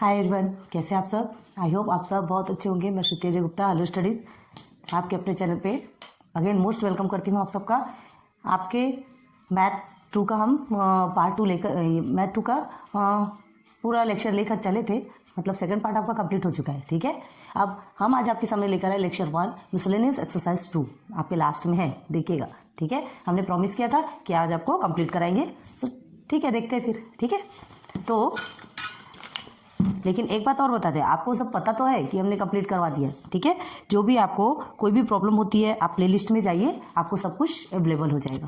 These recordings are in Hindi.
हाय एवरीवन, कैसे आप सब। आई होप आप सब बहुत अच्छे होंगे। मैं श्रुति अजय गुप्ता, हेलो स्टडीज़, आपके अपने चैनल पे अगेन मोस्ट वेलकम करती हूँ आप सबका। आपके मैथ 2 का हम पार्ट 2 लेकर मैथ 2 का पूरा लेक्चर लेकर चले थे, मतलब सेकंड पार्ट आपका कंप्लीट हो चुका है। ठीक है, अब हम आज आपके सामने लेकर आए लेक्चर 1 मिसलेनियस एक्सरसाइज 2, आपके लास्ट में है, देखिएगा। ठीक है, हमने प्रॉमिस किया था कि आज आपको कंप्लीट कराएंगे, तो ठीक है, देखते हैं फिर। ठीक है, तो लेकिन एक बात और बता दें, आपको सब पता तो है कि हमने कंप्लीट करवा दिया। ठीक है, जो भी आपको कोई भी प्रॉब्लम होती है आप प्लेलिस्ट में जाइए, आपको सब कुछ अवेलेबल हो जाएगा।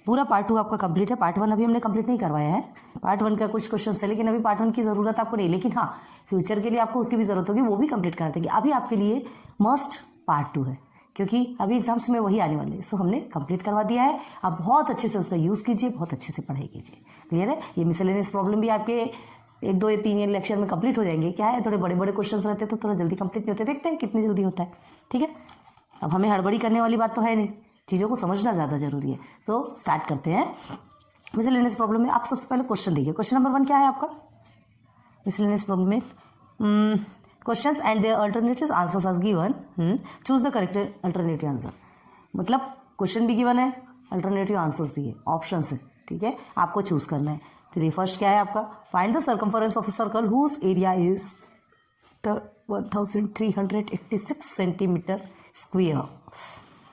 पूरा पार्ट 2 आपका कंप्लीट है। पार्ट 1 अभी हमने कंप्लीट नहीं करवाया है। पार्ट 1 का कुछ क्वेश्चन है, लेकिन अभी पार्ट 1 की ज़रूरत आपको नहीं, लेकिन हाँ फ्यूचर के लिए आपको उसकी भी ज़रूरत होगी, वो भी कंप्लीट करा देंगे। अभी आपके लिए मस्ट पार्ट 2 है, क्योंकि अभी एग्जाम्स में वही आने वाले हैं। सो हमने कंप्लीट करवा दिया है। आप बहुत अच्छे से उसका यूज़ कीजिए, बहुत अच्छे से पढ़ाई कीजिए। क्लियर है। ये मिसलेनियस प्रॉब्लम भी आपके 1, 2 या 3 लेक्चर में कंप्लीट हो जाएंगे। क्या है, थोड़े बड़े बड़े क्वेश्चंस रहते हैं तो थोड़ा जल्दी कंप्लीट नहीं होते, देखते हैं कितनी जल्दी होता है। ठीक है, अब हमें हड़बड़ी करने वाली बात तो है नहीं, चीज़ों को समझना ज़्यादा जरूरी है। सो स्टार्ट करते हैं। मिसलेनियस प्रॉब्लम में आप सबसे पहले क्वेश्चन देखिए। क्वेश्चन नंबर 1 क्या है आपका मिसलेनियस प्रॉब्लम में? Questions and there alternative answers are given, choose the correct alternative answer. मतलब क्वेश्चन भी गिवन है, अल्टरनेटिव आंसर्स भी है, ऑप्शन है। ठीक है, आपको चूज करना है। तो फर्स्ट क्या है आपका, find the circumference of a circle whose area is 1386 centimetre square.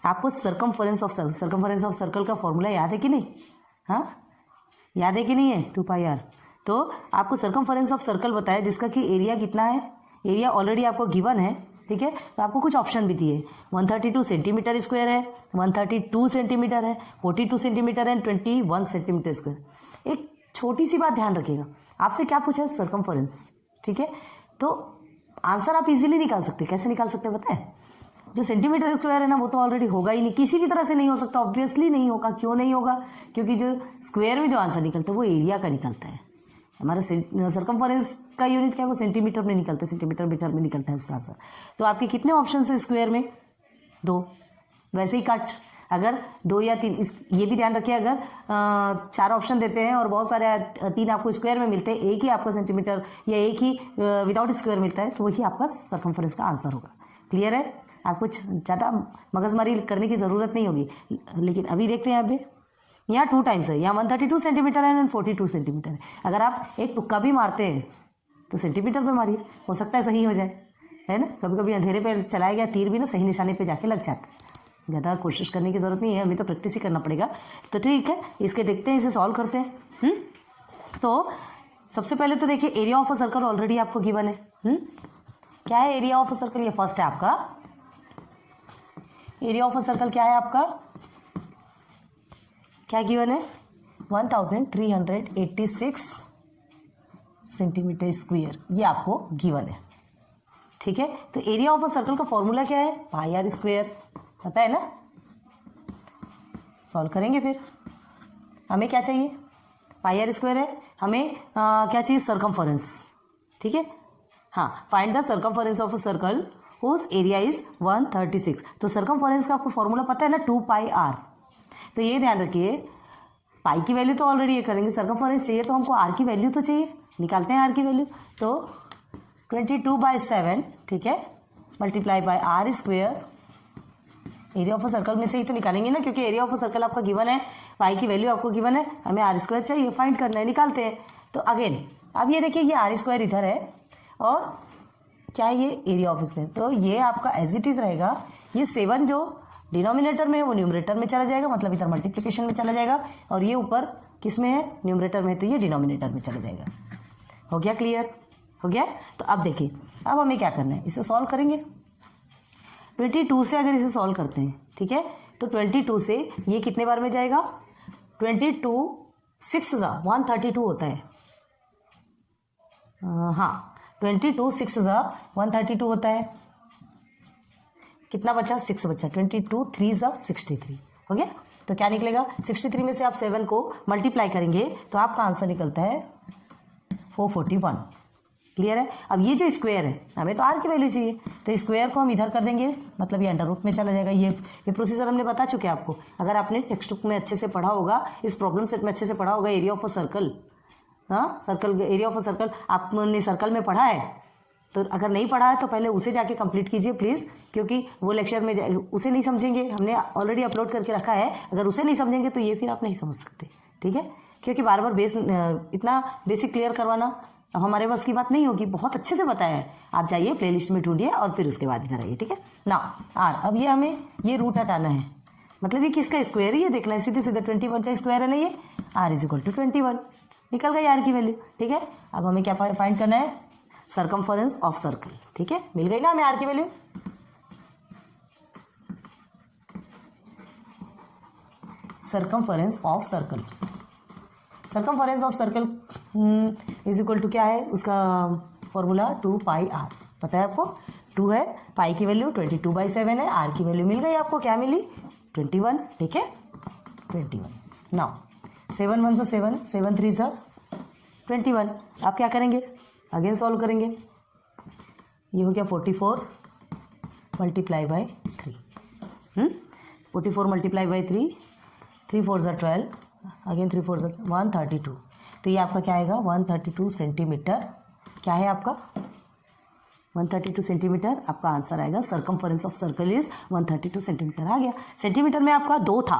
आपको सर्कमफरेंस ऑफ सर्कल का फॉर्मूला याद है कि नहीं? हाँ, याद है कि नहीं है? 2πr। तो आपको सर्कमफरेंस ऑफ सर्कल बताया, जिसका कि एरिया कितना है, एरिया ऑलरेडी आपको गिवन है। ठीक है, तो आपको कुछ ऑप्शन भी दिए, 132 सेंटीमीटर स्क्वायर है, 132 सेंटीमीटर है, 42 सेंटीमीटर है, 21 सेंटीमीटर स्क्वायर। एक छोटी सी बात ध्यान रखिएगा, आपसे क्या पूछा है? सर्कमफरेंस। ठीक है, तो आंसर आप इजीली निकाल सकते हैं। कैसे निकाल सकते हैं पता है? जो सेंटीमीटर स्क्वायर है ना, वो तो ऑलरेडी होगा ही नहीं, किसी भी तरह से नहीं हो सकता, ऑब्वियसली नहीं होगा। क्यों नहीं होगा? क्योंकि जो स्क्वायर में जो आंसर निकलता है वो एरिया का निकलता है। हमारा सर्कमफरेंस का यूनिट क्या है? वो सेंटीमीटर में निकलता है, सेंटीमीटर मीटर में निकलता है उसका आंसर। तो आपके कितने ऑप्शन है स्क्वायर में? 2। वैसे ही कट, अगर 2 या 3, ये भी ध्यान रखिए, अगर 4 ऑप्शन देते हैं और बहुत सारे 3 आपको स्क्वायर में मिलते हैं, एक ही आपका सेंटीमीटर या एक ही विदाउट स्क्वायर मिलता है, तो वही आपका सर्कमफरेंस का आंसर होगा। क्लियर है? आपको ज़्यादा मगजमारी करने की ज़रूरत नहीं होगी। लेकिन अभी देखते हैं, यहाँ पे यहाँ 2 टाइम्स है, यहाँ 132 सेंटीमीटर है एंड 42 सेंटीमीटर है। अगर आप एक तुक्का भी मारते हैं तो सेंटीमीटर पे मारिए, हो सकता है सही हो जाए, है ना। कभी कभी अंधेरे पे चलाया गया तीर भी ना सही निशाने पे जाके लग जाता है। ज़्यादा कोशिश करने की ज़रूरत नहीं है, हमें तो प्रैक्टिस ही करना पड़ेगा। तो ठीक है, इसके देखते हैं, इसे सॉल्व करते हैं। तो सबसे पहले तो देखिए, area of a circle already आपको गिवन है। क्या है एरिया ऑफ अ सर्कल? ये फर्स्ट है आपका। एरिया ऑफ अ सर्कल क्या है आपका? क्या गिवन है? 1386 सेंटीमीटर स्क्वायर, ये आपको गिवन है। ठीक है, तो एरिया ऑफ अ सर्कल का फॉर्मूला क्या है? πr स्क्वायर, पता है ना। सॉल्व करेंगे फिर। हमें क्या चाहिए? πr स्क्वायर है। हमें क्या चाहिए? सर्कमफरेंस। ठीक है, हाँ, find the circumference of a circle whose area is 136। तो सर्कमफरेंस का आपको फॉर्मूला पता है ना, 2πr। तो ये ध्यान रखिए, पाई की वैल्यू तो ऑलरेडी ये करेंगे, सर्कमफरेंस चाहिए तो हमको आर की वैल्यू तो चाहिए, निकालते हैं आर की वैल्यू। तो 22/7, ठीक है, multiply by r square. Area of a circle में से ही तो निकालेंगे ना, क्योंकि एरिया ऑफ अ सर्कल आपका गिवन है, पाई की वैल्यू आपको गिवन है, हमें आर स्क्वायर चाहिए, फाइंड करना है, निकालते हैं। तो अगेन अब ये देखिए, ये आर स्क्वायर इधर है और क्या है ये? Area of square. तो ये आपका एज इट इज रहेगा। ये 7 जो डिनोमिनेटर में है वो न्यूमरेटर में चला जाएगा, मतलब इधर मल्टीप्लिकेशन में चला जाएगा, और ये ऊपर किस में है? न्यूमरेटर में है, तो ये डिनोमिनेटर में चला जाएगा। हो गया क्लियर? हो गया। तो अब देखिए, अब हमें क्या करना है, इसे सॉल्व करेंगे। 22 से अगर इसे सॉल्व करते हैं, ठीक है, तो 22 से ये कितने बार में जाएगा? 22 6 132 होता है। हाँ, 22 6 132 होता है। कितना बचा? 6 बचा। 22 3 63 हो गया। तो क्या निकलेगा? 63 में से आप 7 को मल्टीप्लाई करेंगे तो आपका आंसर निकलता है 441। क्लियर है? अब ये जो स्क्वायर है, हमें तो आर की वैल्यू चाहिए, तो स्क्वायर को हम इधर कर देंगे, मतलब ये अंडर रूट में चला जाएगा। ये प्रोसीजर हमने बता चुके हैं आपको। अगर आपने टेक्स्ट बुक में अच्छे से पढ़ा होगा, इस प्रॉब्लम सेट में अच्छे से पढ़ा होगा, एरिया ऑफ अ सर्कल, हाँ, circle, area of a circle आपने सर्कल में पढ़ा है, तो अगर नहीं पढ़ा है तो पहले उसे जाके कंप्लीट कीजिए प्लीज़, क्योंकि वो लेक्चर में उसे नहीं समझेंगे, हमने ऑलरेडी अपलोड करके रखा है, अगर उसे नहीं समझेंगे तो ये फिर आप नहीं समझ सकते, ठीक है। क्योंकि बार बार इतना बेसिक क्लियर करवाना अब हमारे बस की बात नहीं होगी, बहुत अच्छे से बताया है। आप जाइए प्लेलिस्ट में ढूंढिए और फिर उसके बाद इधर आइए, ठीक है ना। आर, अब ये हमें ये रूट हटाना है, मतलब ये किसका स्क्वायर है ये देखना है, सीधे सीधे 21 का स्क्वायर है ना ये, आर इज इक्वल टू 21, निकल गई आर की वैल्यू, ठीक है। अब हमें क्या फाइंड करना है, सर्कमफरेंस ऑफ सर्कल, ठीक है, मिल गई ना हमें आर की value. Circumference of circle, circumference of circle is equal to क्या है, उसका फॉर्मूला 2 पाई आर, पता है आपको, 2 है, पाई की वैल्यू 22/7 है, आर की वैल्यू मिल गई आपको, क्या मिली 21, ठीक है 21। नाउ 7 1 से 7, 7 3 से 21, आप क्या करेंगे, अगेन सॉल्व करेंगे, ये हो गया 44 मल्टीप्लाई बाई 3, 44 मल्टीप्लाई बाई 3, 3 4 ज़ा 12, अगेन 3 4 ज़ा 132, तो ये आपका क्या आएगा 132 सेंटीमीटर, क्या है आपका 132 सेंटीमीटर, आपका आंसर आएगा। Circumference of circle is 132 centimetre आ गया। सेंटीमीटर में आपका 2 था,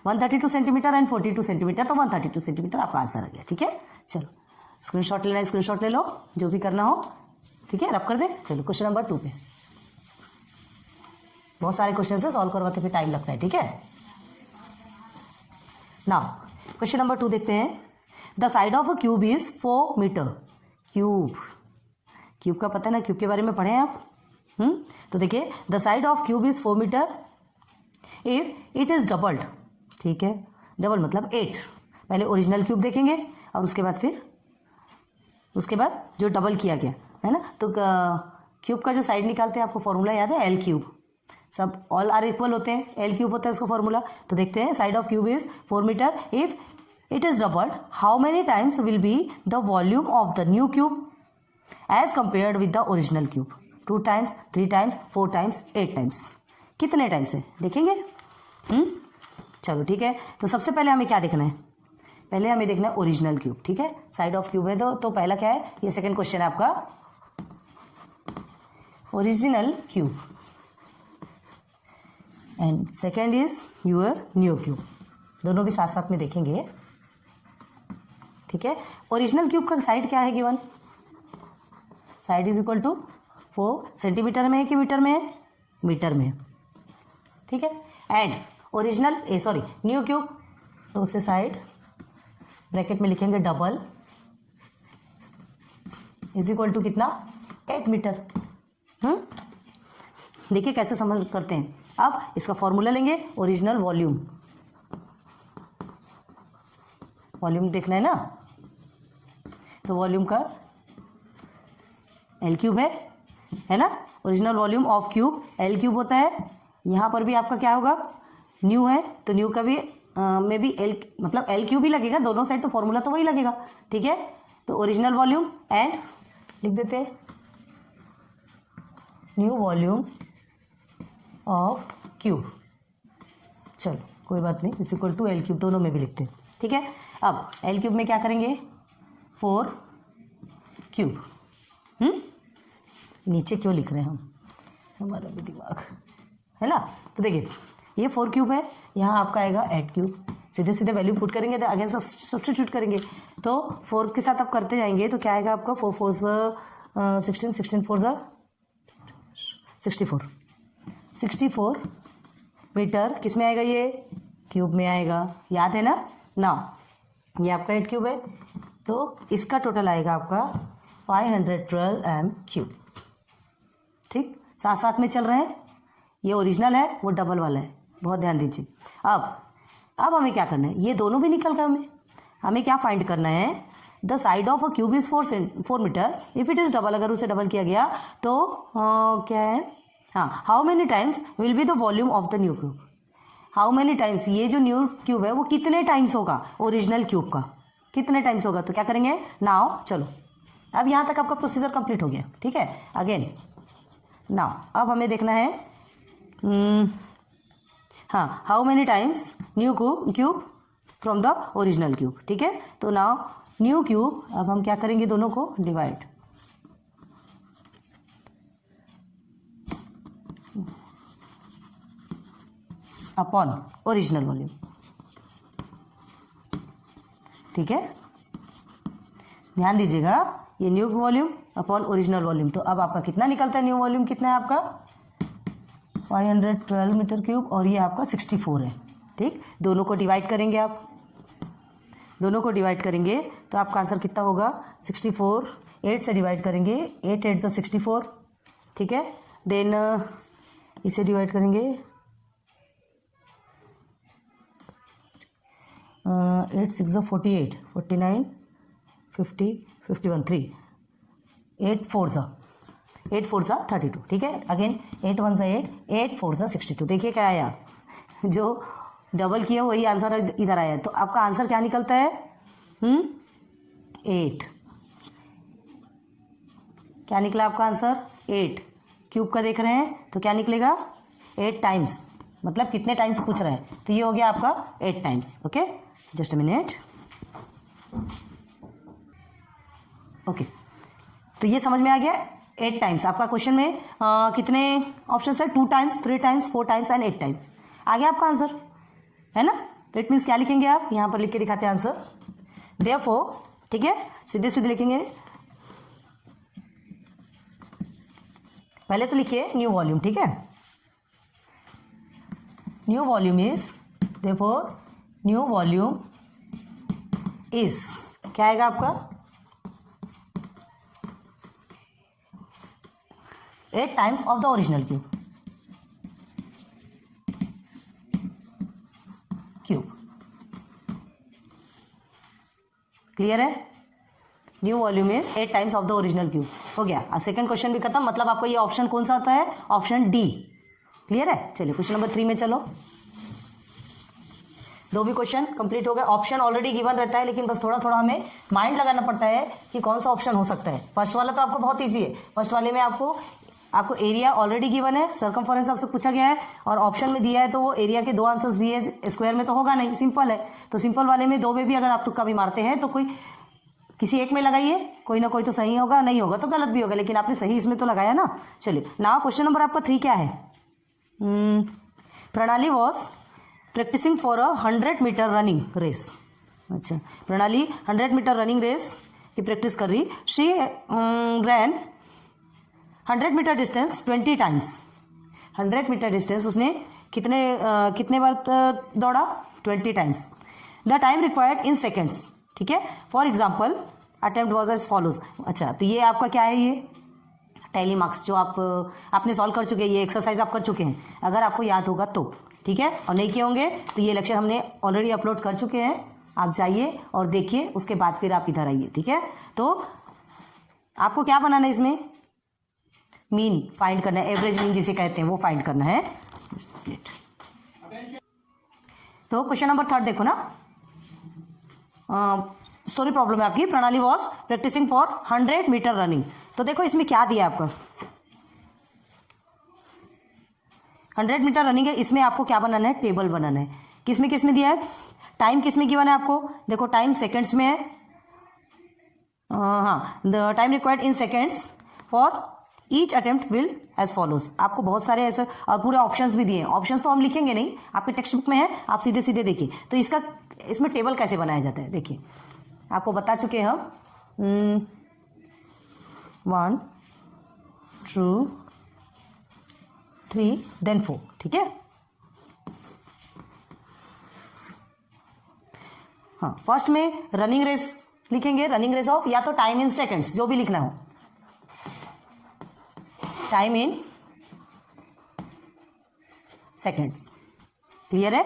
132 सेंटीमीटर एंड 42 सेंटीमीटर, तो 132 सेंटीमीटर आपका आंसर आ गया, ठीक है। चलो स्क्रीनशॉट लेना है, स्क्रीनशॉट ले लो, जो भी करना हो, ठीक है, रब कर दे। चलो क्वेश्चन नंबर 2 पे, बहुत सारे क्वेश्चन से सॉल्व करवाते फिर टाइम लगता है, ठीक है। नाउ क्वेश्चन नंबर 2 देखते हैं। The side of a cube is 4 metre, cube का पता है ना, क्यूब के बारे में पढ़े हैं आप, तो देखिए the side of cube is 4 metre if it is doubled, ठीक है, डबल मतलब 8, पहले ओरिजिनल क्यूब देखेंगे और उसके बाद जो डबल किया गया है ना, तो क्यूब का जो साइड निकालते हैं आपको फॉर्मूला याद है, एल क्यूब, सब ऑल आर इक्वल होते हैं, एल क्यूब होता है उसका फॉर्मूला। तो देखते हैं, side of cube is 4 metre if it is doubled, how many times will be the volume of the new cube as compared with the original cube, 2 times, 3 times, 4 times, 8 times, कितने टाइम्स है देखेंगे। चलो ठीक है, तो सबसे पहले हमें क्या देखना है, पहले हमें देखना है ओरिजिनल क्यूब, ठीक है, साइड ऑफ क्यूब है तो पहला क्या है, ये सेकंड क्वेश्चन है आपका, original cube and second is your new cube, दोनों भी साथ साथ में देखेंगे, ठीक है। ओरिजिनल क्यूब का साइड क्या है given, side is equal to 4 centimetre में है कि मीटर में है, मीटर में, ठीक है। एंड ओरिजिनल न्यू क्यूब, तो उससे साइड ब्रैकेट में लिखेंगे डबल इज इक्वल टू कितना 8 मीटर। देखिए कैसे समझ करते हैं, अब इसका फॉर्मूला लेंगे, ओरिजिनल वॉल्यूम, वॉल्यूम देखना है ना, तो वॉल्यूम का एल क्यूब है ना, original volume of cube L cube होता है, यहाँ पर भी आपका क्या होगा, न्यू है तो न्यू का भी में भी एल मतलब एल क्यूब ही लगेगा, दोनों साइड तो फॉर्मूला तो वही लगेगा, ठीक है। तो ओरिजिनल वॉल्यूम एंड लिख देते हैं न्यू वॉल्यूम ऑफ क्यूब, चलो कोई बात नहीं, is equal to l cube, दोनों में भी लिखते हैं, ठीक है। अब एल क्यूब में क्या करेंगे, 4 क्यूब, नीचे क्यों लिख रहे हैं हम, हमारा भी दिमाग है ना, तो देखिए ये 4 क्यूब है, यहाँ आपका आएगा 8 क्यूब, सीधे सीधे वैल्यू पुट करेंगे तो अगेन सब्स्टिट्यूट करेंगे, तो 4 के साथ आप करते जाएंगे तो क्या आएगा आपका 4 4 16, 16 4 64, 64 मीटर किस में आएगा, ये क्यूब में आएगा, याद है ना। ये आपका 8 क्यूब है, तो इसका टोटल आएगा आपका 512 m क्यूब, ठीक, साथ साथ में चल रहे हैं, ये ओरिजिनल है वो डबल वाला है, बहुत ध्यान दीजिए। अब हमें क्या करना है, ये दोनों भी निकल गए, हमें क्या फाइंड करना है, the side of a cube is 4 metre if it is double, अगर उसे डबल किया गया तो क्या है, हाँ, how many times will be the volume of the new cube, how many times, ये जो न्यू क्यूब है वो कितने टाइम्स होगा ओरिजिनल क्यूब का, कितने टाइम्स होगा, तो क्या करेंगे नाउ, चलो अब यहाँ तक आपका प्रोसीजर कंप्लीट हो गया, ठीक है। अगेन नाउ अब हमें देखना है, हाँ, how many times new cube from the original cube, ठीक है। तो नाउ न्यू क्यूब, अब हम क्या करेंगे, दोनों को डिवाइड, अपॉन ओरिजिनल वॉल्यूम, ठीक है। ध्यान दीजिएगा, ये new volume upon original volume, तो अब आपका कितना निकलता है, न्यू वॉल्यूम कितना है आपका 512 मीटर क्यूब और ये आपका 64 है, ठीक। दोनों को डिवाइड करेंगे, आप दोनों को डिवाइड करेंगे तो आपका आंसर कितना होगा 64, 8 से डिवाइड करेंगे, 8 8 तो 64, ठीक है। देन इसे डिवाइड करेंगे 8 6 48, 49 50 51 3, 8 4 32, ठीक है। अगेन 8 1 8, 8 4 62, देखिए क्या आया, जो डबल किया वही आंसर इधर आया, तो आपका आंसर क्या निकलता है 8, क्या निकला आपका आंसर 8, क्यूब का देख रहे हैं तो क्या निकलेगा 8 टाइम्स, मतलब कितने टाइम्स पूछ रहे हैं, तो ये हो गया आपका 8 times, okay. Just a minute, okay, तो ये समझ में आ गया 8 टाइम्स। आपका क्वेश्चन में कितने ऑप्शन है, 2 times, 3 times, 4 times and 8 times, आ गया आपका आंसर, है ना। तो इट मीन्स क्या लिखेंगे आप, यहाँ पर लिख के दिखाते हैं आंसर, देयरफॉर, ठीक है, सीधे सीधे लिखेंगे, पहले तो लिखिए न्यू वॉल्यूम, ठीक है। New volume is, therefore new volume is, क्या आएगा आपका 8 times of the original cube, clear है। New volume is 8 times of the original cube, हो गया। अब सेकंड क्वेश्चन भी खत्म, मतलब आपको ये ऑप्शन कौन सा आता है, ऑप्शन डी, क्लियर है। चलिए क्वेश्चन नंबर 3 में चलो, 2 भी क्वेश्चन कंप्लीट हो गए। ऑप्शन ऑलरेडी गिवन रहता है, लेकिन बस थोड़ा थोड़ा हमें माइंड लगाना पड़ता है कि कौन सा ऑप्शन हो सकता है। फर्स्ट वाला तो आपको बहुत ईजी है, फर्स्ट वाले में आपको एरिया ऑलरेडी गिवन है, सर्कमफरेंस आपसे पूछा गया है और ऑप्शन में दिया है, तो वो एरिया के 2 आंसर्स दिए, स्क्वायर में तो होगा नहीं, सिंपल है। तो सिंपल वाले में 2 में भी अगर आप तुक्का भी मारते हैं तो कोई किसी एक में लगाइए, कोई ना कोई तो सही होगा, नहीं होगा तो गलत भी होगा, लेकिन आपने सही इसमें तो लगाया ना। चलिए नाउ क्वेश्चन नंबर आपका 3 क्या है, Pranali was practising for a 100 metre running race, अच्छा, प्रणाली 100 मीटर रनिंग रेस की प्रैक्टिस कर रही, she ran 100 metre distance 20 times, 100 metre distance उसने कितने बार दौड़ा 20 times, the time required in seconds, ठीक है। For example attempt was as follows, अच्छा, तो ये आपका क्या है, ये टैली मार्क्स जो आपने सॉल्व कर चुके हैं, ये एक्सरसाइज आप कर चुके हैं, अगर आपको याद होगा तो, ठीक है, और नहीं किए होंगे तो ये लेक्चर हमने ऑलरेडी अपलोड कर चुके हैं, आप जाइए और देखिए, उसके बाद फिर आप इधर आइए, ठीक है। तो आपको क्या बनाना है, इसमें मीन फाइंड करना है, एवरेज मीन जिसे कहते हैं वो फाइंड करना है। तो क्वेश्चन नंबर 3 देखो ना, स्टोरी प्रॉब्लम है आपकी, Pranali was practising for 100 metre running, तो देखो इसमें क्या दिया आपका 100 मीटर रनिंग है, इसमें आपको क्या बनाना है, टेबल बनाना है। किसमें किसमें दिया है, टाइम किसमें गिवन है आपको, देखो टाइम सेकंड्स में है, हाँ, the time required in seconds for each attempt will as follows, आपको बहुत सारे ऐसे और पूरे ऑप्शंस भी दिए हैं, ऑप्शंस तो हम लिखेंगे नहीं, आपके टेक्स्ट बुक में है, आप सीधे सीधे देखिए। तो इसमें टेबल कैसे बनाया जाता है, देखिए आपको बता चुके हैं हम, 1 2 3 देन 4, ठीक है। हाँ, फर्स्ट में रनिंग रेस लिखेंगे, रनिंग रेस ऑफ, या तो टाइम इन सेकंड्स, जो भी लिखना हो, टाइम इन सेकंड्स, क्लियर है।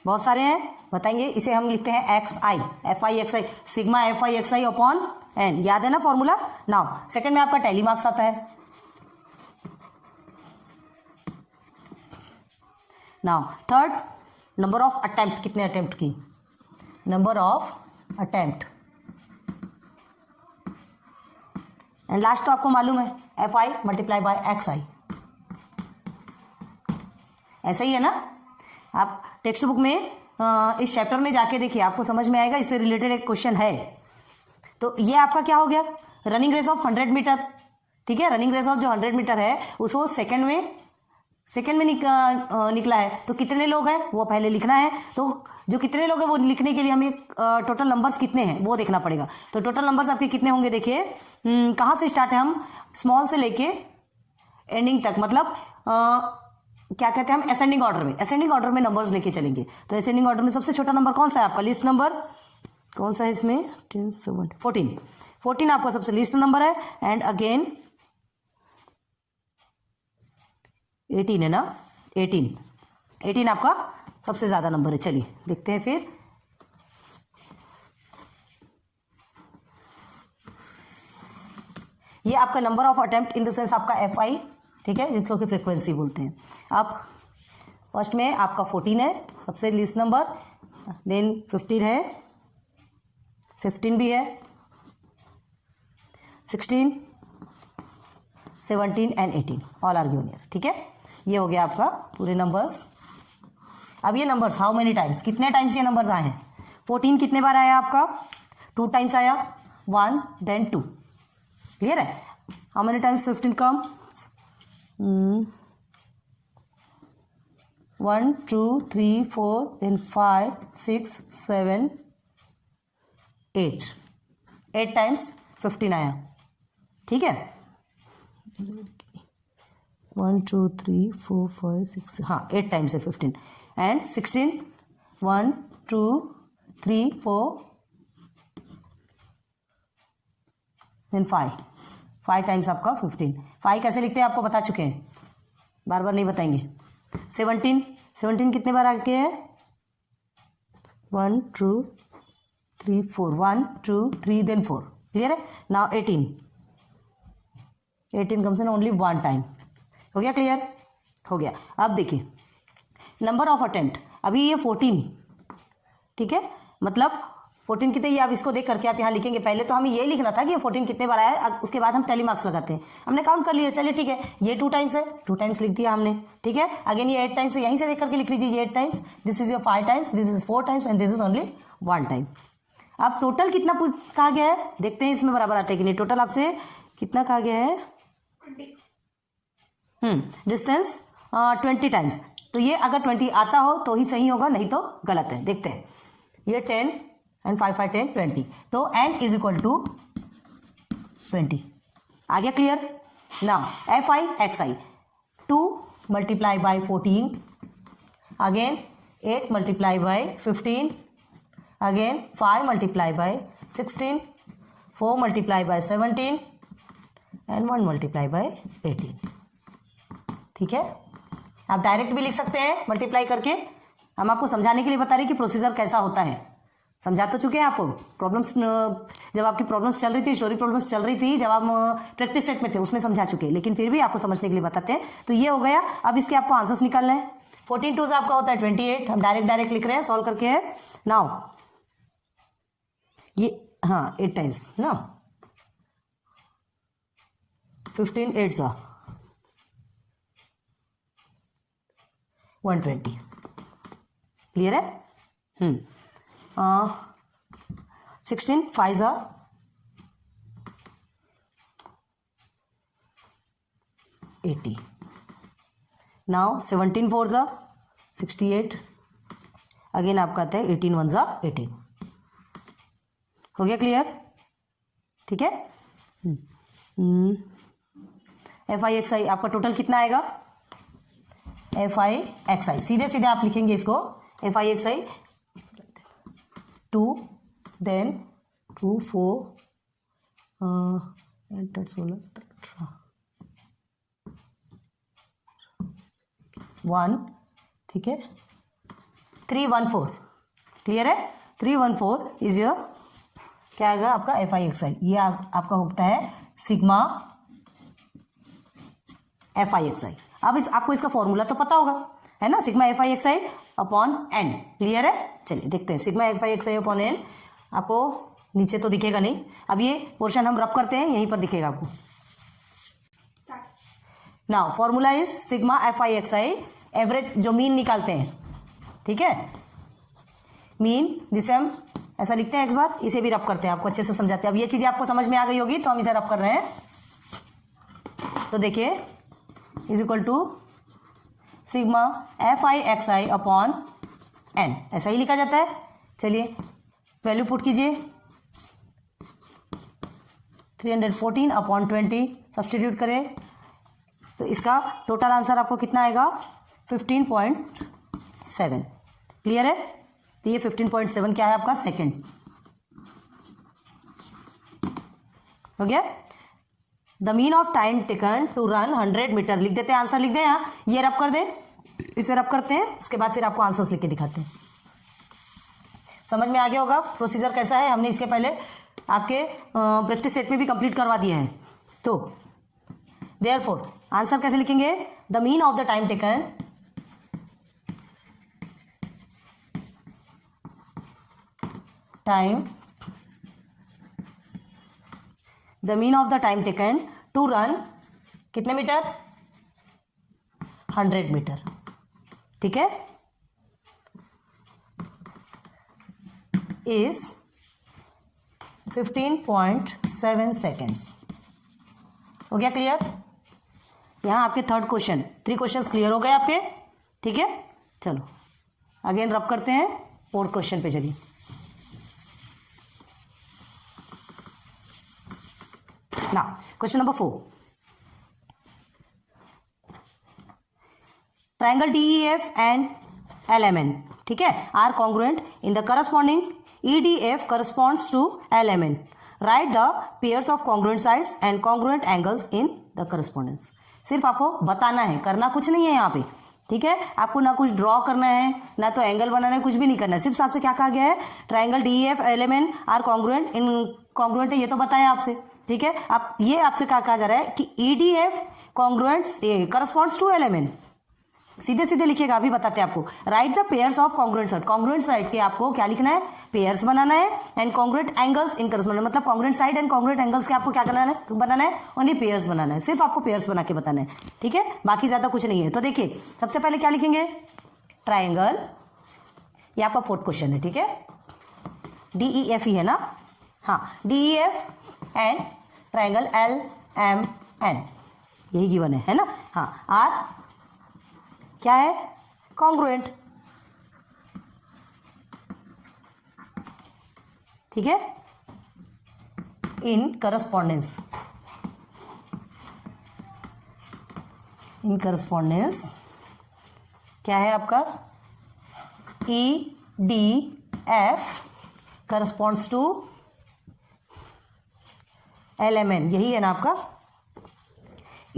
बहुत सारे हैं, बताएंगे, इसे हम लिखते हैं XI, FI sigma FI upon N, याद है ना फॉर्मूला। नाउ सेकंड में आपका टैली मार्क्स आता है, now third number of attempt, कितने अटेम्प्ट की, number of attempt, and last तो आपको मालूम है FI मल्टीप्लाई बाय XI, ऐसा ही है ना। आप टेक्स्ट बुक में इस चैप्टर में जाके देखिए, आपको समझ में आएगा, इससे रिलेटेड एक क्वेश्चन है। तो ये आपका क्या हो गया, रनिंग रेस ऑफ 100 मीटर, ठीक है। रनिंग रेस ऑफ जो 100 मीटर है उसको सेकंड में निकला है, तो कितने लोग हैं वो पहले लिखना है। तो जो कितने लोग हैं वो लिखने के लिए हमें टोटल नंबर्स कितने हैं वो देखना पड़ेगा। तो टोटल नंबर्स आपके कितने होंगे, देखिए कहाँ से स्टार्ट है, हम स्मॉल से लेके एंडिंग तक, मतलब क्या कहते हैं हम, असेंडिंग ऑर्डर में नंबर्स लेके चलेंगे। तो असेंडिंग ऑर्डर में सबसे छोटा नंबर कौन सा है आपका, लिस्ट नंबर कौन सा है इसमें, 14 आपका सबसे लिस्ट नंबर है। एंड अगेन 18 है ना, 18 आपका सबसे ज्यादा नंबर है। चलिए देखते हैं फिर। ये आपका number of attempt in the sense आपका FI, ठीक है, जिसको कि फ्रीक्वेंसी बोलते हैं। आप फर्स्ट में आपका 14 है सबसे लीस्ट नंबर, देन 15 है, 15 भी है, 16, 17 and 18 all are given here, ठीक है। ये हो गया आपका पूरे नंबर्स। अब ये नंबर्स हाउ मेनी टाइम्स, कितने टाइम्स ये नंबर्स आए हैं। 14 कितने बार आया आपका, 2 टाइम्स आया, 1 देन 2, क्लियर है। How many times 15 come, 1 2 3 4 then 5 6 7 8 times 15 आया, ठीक है। 1 2 3 4 5 6, हाँ 8 टाइम्स है 15। एंड 16, 1 2 3 4 देन 5 टाइम्स आपका 15। 5 कैसे लिखते हैं आपको बता चुके हैं, बार बार नहीं बताएंगे। 17 कितने बार आके है, 1 2 3 4, 1 2 3 देन 4, क्लियर है। Now 18 comes in only 1 time, हो गया, क्लियर हो गया। अब देखिए नंबर ऑफ अटेम्प्ट, अभी ये 14, ठीक है, मतलब 14 कितने, ये आप इसको देख करके आप यहाँ लिखेंगे। पहले तो हमें ये लिखना था कि ये 14 कितने बार आया, उसके बाद हम टैली मार्क्स लगाते हैं। हमने काउंट कर लिया, चलिए ठीक है, ये 2 टाइम्स है, 2 टाइम्स लिख दिया हमने, ठीक है। अगेन ये 8 टाइम्स है, यहीं से देख करके लिख लीजिए, ये 8 times, this is your 5 times, this is 4 times and this is only 1 time. अब टोटल कितना कहा गया है, देखते हैं इसमें बराबर आता है कि नहीं। टोटल आपसे कितना कहा गया है, डिस्टेंस 20 टाइम्स। तो ये अगर 20 आता हो तो ही सही होगा, नहीं तो गलत है। देखते हैं, ये 10 एंड 5 5 10 20, तो n इज इक्वल टू 20, आ गया, clear. Now FI XI 2 multiply by 14, again 8 multiply by 15, again 5 multiply by 16, 4 multiply by 17 and 1 multiply by 18, ठीक है। आप डायरेक्ट भी लिख सकते हैं मल्टीप्लाई करके, हम आपको समझाने के लिए बता रहे कि प्रोसीजर कैसा होता है। समझा तो चुके हैं आपको, प्रॉब्लम्स जब आपकी प्रॉब्लम्स चल रही थी, स्टोरी प्रॉब्लम्स चल रही थी, जब आप प्रैक्टिस सेट में थे उसमें समझा चुके हैं, लेकिन फिर भी आपको समझने के लिए बताते हैं। तो ये हो गया। अब इसके आपको आंसर्स निकालना है। 14 2 आपका होता है 28, हम डायरेक्ट लिख रहे हैं, सॉल्व करके है। नाउ ये हाँ 8 टाइम्स ना, 15 8 120, क्लियर है। 16 5 80, नाउ 17 4 68, अगेन आपका आता है 18 1 18, हो गया, क्लियर, ठीक है। FI XI आपका टोटल कितना आएगा, FI XI सीधे आप लिखेंगे इसको, FI XI 2 देन 2 4 16 1, ठीक है, 314, क्लियर है। 314 इज योर क्या आएगा आपका FI XI, ये आपका होता है सिग्मा FI XI। अब आपको इसका फॉर्मूला तो पता होगा, है ना, sigma FI XI upon n, clear है। चलिए देखते हैं, sigma FI XI upon n आपको नीचे तो दिखेगा नहीं, अब ये पोर्शन हम रब करते हैं, यहीं पर दिखेगा आपको। Now formula is sigma FI XI, average जो मीन निकालते हैं, ठीक है, मीन जिसे हम ऐसा लिखते हैं x बार, इसे भी रब करते हैं, आपको अच्छे से समझाते हैं। अब ये चीज़ें आपको समझ में आ गई होगी तो हम इसे रब कर रहे हैं। तो देखिए is equal to sigma FI/XI upon n, ऐसा ही लिखा जाता है। चलिए वैल्यू पुट कीजिए, 314 अपॉन 20 सब्सटीट्यूट करें तो इसका टोटल आंसर आपको कितना आएगा 15.7। क्लियर है? तो ये 15.7 क्या है आपका सेकेंड हो गया। The mean of time taken to run 100 metre, लिख देते हैं, आंसर लिख दें यहाँ, ये रब कर दें, इसे रब करते हैं, उसके बाद फिर आपको आंसर्स लिख के दिखाते हैं। समझ में आ गया होगा प्रोसीजर कैसा है, हमने इसके पहले आपके प्रैक्टिस सेट में भी कंप्लीट करवा दिया है। तो देयरफॉर आंसर कैसे लिखेंगे, the mean of the time taken the mean of the time taken to run कितने मीटर 100 मीटर, ठीक है, इज 15.7 सेकेंड्स। हो गया क्लियर? यहाँ आपके थर्ड क्वेश्चन, 3 क्वेश्चंस क्लियर हो गए आपके, ठीक है। चलो अगेन रब करते हैं, फोर्थ क्वेश्चन पे चलिए। ना question number 4, triangle DEF and LMN, ठीक है, are congruent in the corresponding EDF corresponds to LMN. Write the pairs of congruent sides and congruent angles in the correspondence. सिर्फ आपको बताना है, करना कुछ नहीं है यहाँ पे, ठीक है। आपको ना कुछ ड्रॉ करना है, ना तो एंगल बनाना है, कुछ भी नहीं करना है। सिर्फ आपसे क्या कहा गया है, triangle DEF LMN are congruent in congruent है, ये तो बताया आपसे, ठीक है। आप ये आपसे क्या कहा जा रहा है कि EDF congruent corresponds to LMN, सीधे सीधे लिखिएगा, अभी बताते हैं आपको। Write the pairs of congruent side, congruent side के आपको क्या लिखना है, पेयर्स बनाना है, and congruent angles in correspondence, मतलब congruent side and congruent angles के आपको क्या करना है, बनाना है, ओनली पेयर्स बनाना है, सिर्फ आपको पेयर्स बना के बताना है, ठीक है, बाकी ज्यादा कुछ नहीं है। तो देखिए सबसे पहले क्या लिखेंगे, ट्राइंगल, ये आपका फोर्थ क्वेश्चन है, ठीक है, DEF ही है ना, हाँ, DEF एंड ट्राइंगल LMN, यही गिवन है ना, हाँ, आर क्या है, कॉन्ग्रुएंट, ठीक है, इन करस्पॉन्डेंस, क्या है आपका, EDF करस्पॉन्ड्स टू LMN, यही है ना आपका,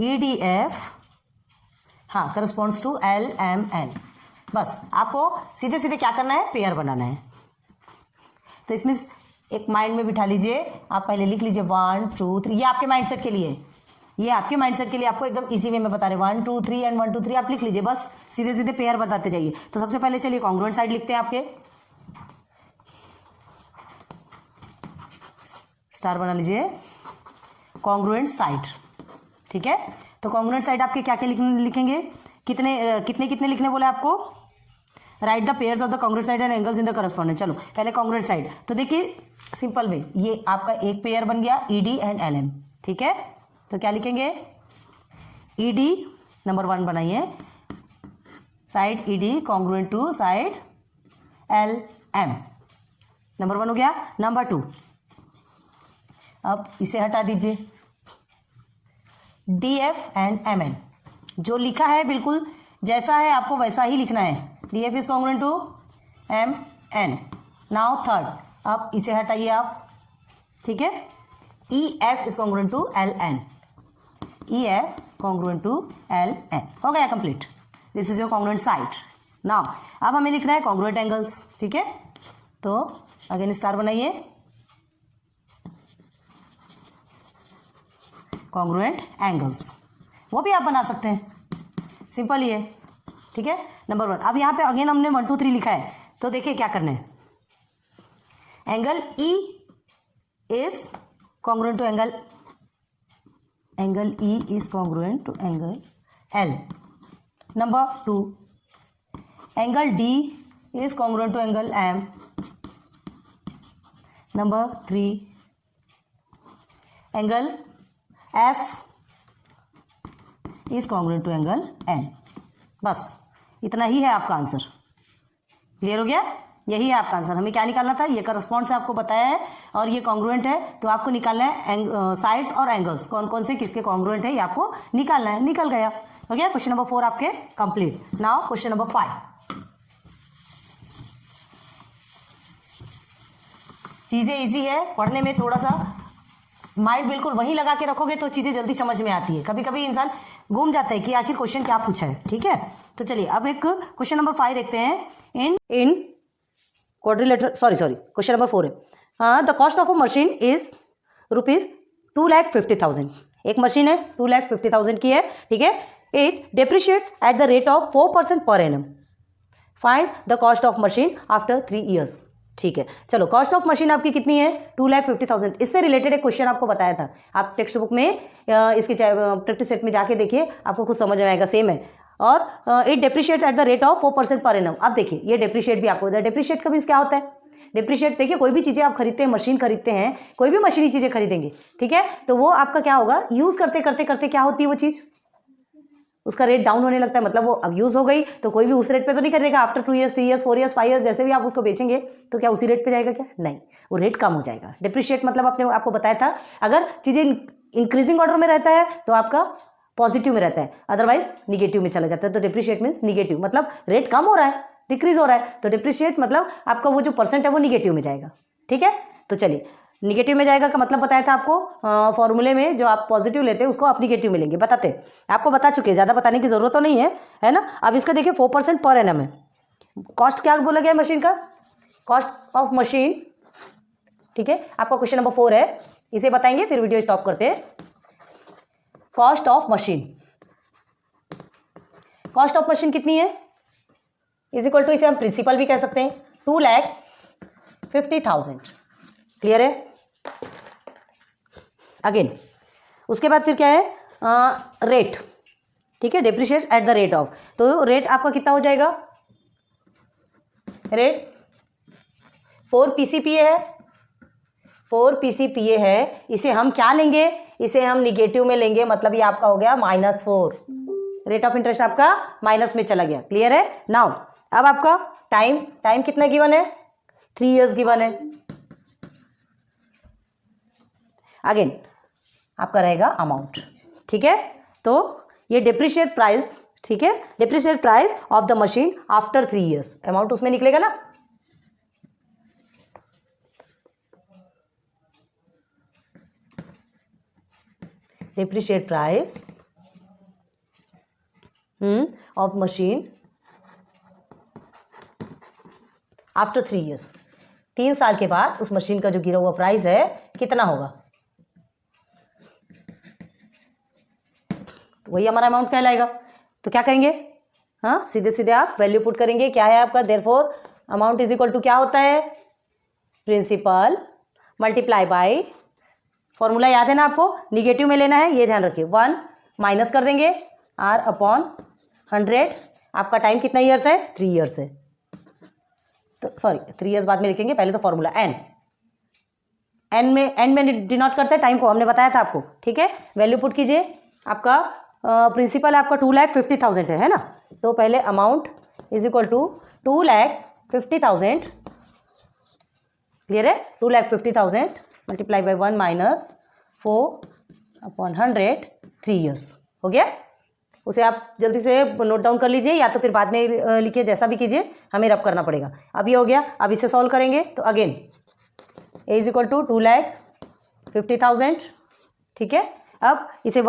EDF हाँ करस्पॉन्ड्स टू LMN। बस आपको सीधे सीधे क्या करना है, पेयर बनाना है। तो इसमें एक माइंड में बिठा लीजिए, आप पहले लिख लीजिए 1 2 3, ये आपके माइंडसेट के लिए, ये आपके माइंडसेट के लिए, आपको एकदम इजी वे में बता रहे, 1 2 3 एंड 1 2 3 आप लिख लीजिए, बस सीधे सीधे पेयर बताते जाइए। तो सबसे पहले चलिए कॉन्ग्रुएंट साइड लिखते हैं, आपके स्टार बना लीजिए, कॉन्ग्रुएंट साइड, ठीक है। तो कॉन्ग्रुएंट साइड आपके क्या क्या लिखेंगे, कितने कितने कितने लिखने बोले आपको, write the pairs of the congruent side and angles in the correspondence. चलो पहले कॉन्ग्रुएंट साइड, तो देखिए सिंपल वे, ये आपका एक पेयर बन गया ED एंड LM, ठीक है। तो क्या लिखेंगे, ED नंबर 1 बनाइए, side ED congruent to side LM, number 1 हो गया। नंबर 2, अब इसे हटा दीजिए, DF एंड MN, जो लिखा है बिल्कुल जैसा है आपको वैसा ही लिखना है, DF is congruent to MN। Now third, अब इसे हटाइए आप, ठीक है, EF is congruent to LN, EF congruent to LN, हो गया complete, this is your congruent side. Now अब हमें लिखना है कॉन्ग्रुएंट एंगल्स, ठीक है। तो अगेन स्टार बनाइए, कॉन्ग्रुएंट एंगल्स, वो भी आप बना सकते हैं, सिंपल ही है, ठीक है। नंबर 1, अब यहाँ पे अगेन हमने 1 2 3 लिखा है, तो देखिए क्या करना है, angle E is congruent to angle E is congruent to angle L। Number 2, angle D is congruent to angle M। Number 3 angle F is congruent to angle N. बस इतना ही है आपका आंसर। क्लियर हो गया? यही है आपका आंसर। हमें क्या निकालना था, ये करस्पॉन्ड से आपको बताया है और ये कॉन्ग्रुएंट है, तो आपको निकालना है साइड्स और एंगल्स कौन कौन से किसके कॉन्ग्रुएंट है ये आपको निकालना है। निकल गया। हो गया? क्वेश्चन नंबर 4 आपके कंप्लीट। Now question number 5। चीज़ें इजी है, पढ़ने में थोड़ा सा माइंड बिल्कुल वहीं लगा के रखोगे तो चीज़ें जल्दी समझ में आती है। कभी कभी इंसान घूम जाता है कि आखिर क्वेश्चन क्या पूछा है। ठीक है, तो चलिए अब एक क्वेश्चन नंबर 5 देखते हैं। इन क्वाड्रिलेटरल क्वेश्चन नंबर 4 है। The cost of a machine is ₹2,50,000। एक मशीन है 2,50,000 की है। ठीक है, it depreciates at the rate of 4% per annum. Find the cost of machine after 3 years. ठीक है, चलो कॉस्ट ऑफ मशीन आपकी कितनी है? 2,50,000। इससे रिलेटेड एक क्वेश्चन आपको बताया था, आप टेक्स्ट बुक में इसके प्रैक्टिस सेट में जाके देखिए, आपको कुछ समझ में आएगा। सेम है। और it depreciate at the rate of 4% per annum. अब देखिए ये डेप्रिशिएट भी आपको, डेप्रिशिएट का मीन्स क्या होता है? डेप्रिशिएट देखिए, कोई भी चीज़ें आप खरीदते हैं, मशीन खरीदते हैं, कोई भी मशीनी चीज़ें खरीदेंगे, ठीक है, तो वो आपका क्या होगा, यूज़ करते करते करते क्या होती है वो चीज़, उसका रेट डाउन होने लगता है। मतलब वो अब यूज़ हो गई तो कोई भी उस रेट पे तो नहीं खरीदेगा। After 2 years 3 years 4 years 5 years जैसे भी आप उसको बेचेंगे तो क्या उसी रेट पे जाएगा? क्या नहीं, वो रेट कम हो जाएगा। डिप्रिशिएट मतलब आपको बताया था, अगर चीज़ें इंक्रीजिंग ऑर्डर में रहता है तो आपका पॉजिटिव में रहता है, अदरवाइज निगेटिव में चला जाता है। तो डिप्रिशिएट मीन्स निगेटिव, मतलब रेट कम हो रहा है, डिक्रीज हो रहा है, तो डिप्रिशिएट मतलब आपका वो जो परसेंट है वो निगेटिव में जाएगा। ठीक है, तो चलिए निगेटिव में जाएगा का मतलब बताया था आपको फॉर्मूले में, जो आप पॉजिटिव लेते हैं उसको आप निगेटिव में लेंगे, बताते आपको बता चुके हैं, ज़्यादा बताने की जरूरत तो नहीं है ना। अब इसका देखिए 4% पर एनम है। कॉस्ट क्या बोला गया मशीन का? Cost of machine. ठीक है, आपका क्वेश्चन नंबर 4 है, इसे बताएंगे फिर वीडियो स्टॉप करते हैं। Cost of machine, cost of machine कितनी है? इज इक्वल टू, इसे हम प्रिंसिपल भी कह सकते हैं, 2,50,000। क्लियर है? अगेन उसके बाद फिर क्या है, रेट। ठीक है, depreciate at the rate of, तो रेट आपका कितना हो जाएगा? रेट 4 PCPA है, 4 PCPA है। इसे हम क्या लेंगे? इसे हम निगेटिव में लेंगे, मतलब ये आपका हो गया -4। रेट ऑफ इंटरेस्ट आपका माइनस में चला गया। क्लियर है? नाउ अब आपका टाइम कितना गिवन है? 3 ईयर्स गिवन है। अगेन आपका रहेगा अमाउंट। ठीक है, तो ये डेप्रिशिएट प्राइस, ठीक है, depreciate price of the machine after 3 years, amount उसमें निकलेगा ना। Depreciate price of machine after 3 years, 3 साल के बाद उस मशीन का जो गिरा हुआ प्राइस है कितना होगा, तो वही हमारा अमाउंट कहलाएगा। तो क्या करेंगे, हाँ सीधे सीधे आप वैल्यू पुट करेंगे। क्या है आपका? Therefore amount is equal to क्या होता है? प्रिंसिपल मल्टीप्लाई बाय, फॉर्मूला याद है ना आपको, निगेटिव में लेना है, ये ध्यान रखिए। 1 माइनस कर देंगे R/100। आपका टाइम कितना ईयर्स है? 3 ईयर्स है, तो सॉरी 3 ईयर्स बाद में लिखेंगे, पहले तो फॉर्मूला एन में डिनोट करते हैं टाइम को, हमने बताया था आपको। ठीक है, वैल्यू पुट कीजिए। आपका प्रिंसिपल आपका 2,50,000 है ना, तो पहले amount is equal to 2,50,000। Clear है? 2,50,000 मल्टीप्लाई बाई 1 माइनस 4/100, 3 ईयर्स हो गया। उसे आप जल्दी से नोट डाउन कर लीजिए, या तो फिर बाद में लिखिए, जैसा भी कीजिए, हमें रब करना पड़ेगा। अब ये हो गया। अब इसे सॉल्व करेंगे तो again a is equal to 2,50,000। ठीक है, अब इसे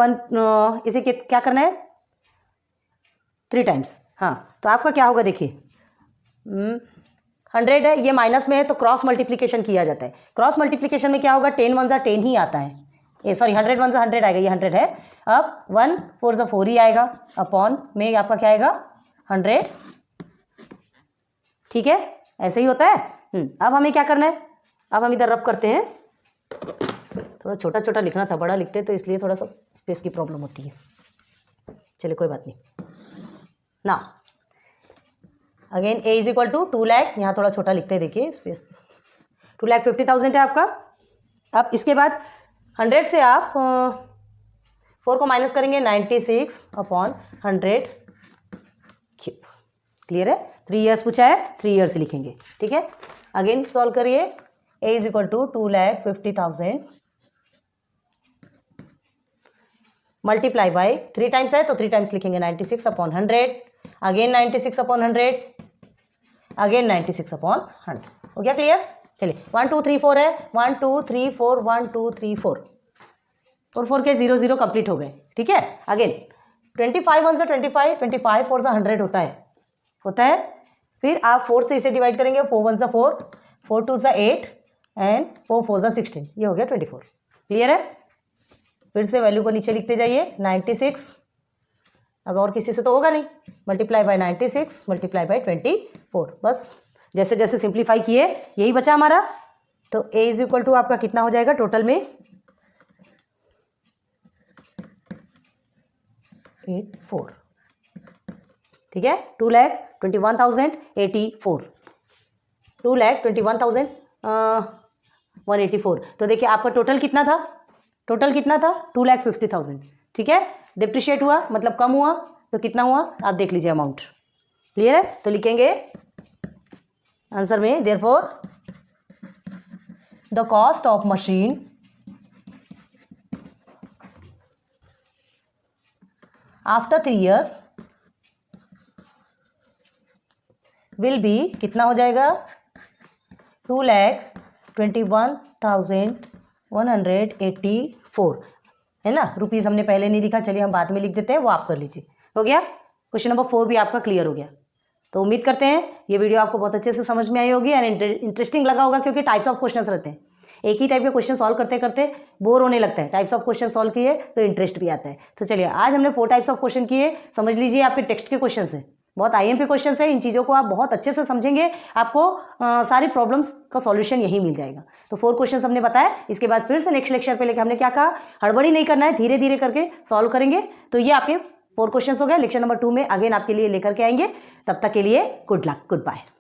इसे क्या करना है? 3 टाइम्स। हाँ, तो आपका क्या होगा देखिए, 100 है, ये माइनस में है तो क्रॉस मल्टीप्लिकेशन किया जाता है। क्रॉस मल्टीप्लिकेशन में क्या होगा? 10 1 ज़ा 10 ही आता है, ये सॉरी 100 1 ज़ा 100 आएगा, ये 100 है। अब 1 4 ज़ा 4 ही आएगा, अपॉन में आपका क्या आएगा? 100। ठीक है, ऐसे ही होता है। अब हमें क्या करना है? अब हम इधर रब करते हैं। थोड़ा छोटा छोटा लिखना था, बड़ा लिखते तो इसलिए थोड़ा सा स्पेस की प्रॉब्लम होती है। चलिए कोई बात नहीं ना। Again a is equal to 2 lakh, यहाँ थोड़ा छोटा लिखते हैं, देखिए स्पेस 2,50,000 है आपका। अब इसके बाद 100 से आप 4 को माइनस करेंगे, 96/100 क्यूब। क्लियर है? 3 ईयर्स पूछा है, 3 ईयर्स लिखेंगे। ठीक है, अगेन सॉल्व करिए। a is equal to 2,50,000 multiply by 3 times है तो 3 टाइम्स लिखेंगे, 96/100, अगेन 96/100, अगेन 96/100। हो गया क्लियर? चलिए 1 2 3 4 है, 1 2 3 4, 1 2 3 4 और 4 के 0 0 कंप्लीट हो गए। ठीक है, अगेन 25 1 से 25, 25 4 से 100 होता है। फिर आप 4 से इसे डिवाइड करेंगे, 4 1 से 4, 4 2 से 8 एंड 4 4 से 16, ये हो गया 24। क्लियर है? फिर से वैल्यू को नीचे लिखते जाइए, 96, अब और किसी से तो होगा नहीं, मल्टीप्लाई बाय 96 मल्टीप्लाई बाय 24। बस जैसे जैसे सिंप्लीफाई किए यही बचा हमारा। तो a इज इक्वल टू आपका कितना हो जाएगा टोटल में 84। ठीक है, 2,21,084, 2,21,184। तो देखिए आपका टोटल कितना था? 2,50,000। ठीक है, डिप्रिशिएट हुआ मतलब कम हुआ तो कितना हुआ आप देख लीजिए अमाउंट। क्लियर है? तो लिखेंगे आंसर में, therefore the cost of machine after 3 years will be, कितना हो जाएगा 2,21,184 है ना। रुपीज़ हमने पहले नहीं लिखा, चलिए हम बाद में लिख देते हैं, वो आप कर लीजिए। हो गया, क्वेश्चन नंबर 4 भी आपका क्लियर हो गया। तो उम्मीद करते हैं ये वीडियो आपको बहुत अच्छे से समझ में आई होगी एंड इंटरेस्टिंग लगा होगा, क्योंकि टाइप्स ऑफ क्वेश्चंस रहते हैं। एक ही टाइप के क्वेश्चन सॉल्व करते करते बोर होने लगता है, टाइप्स ऑफ क्वेश्चन सॉल्व किए तो इंटरेस्ट भी आता है। तो चलिए आज हमने 4 टाइप्स ऑफ क्वेश्चन किए, समझ लीजिए आपके टेक्स्ट के क्वेश्चन हैं, बहुत IMP क्वेश्चन है। इन चीज़ों को आप बहुत अच्छे से समझेंगे, आपको सारी प्रॉब्लम्स का सॉल्यूशन यही मिल जाएगा। तो 4 क्वेश्चन हमने बताया, इसके बाद फिर से नेक्स्ट लेक्चर पे लेके हमने क्या कहा, हड़बड़ी नहीं करना है, धीरे धीरे करके सॉल्व करेंगे। तो ये आपके 4 क्वेश्चन हो गए। लेक्चर नंबर 2 में अगेन आपके लिए लेकर के आएंगे। तब तक के लिए गुड लक, गुड बाय।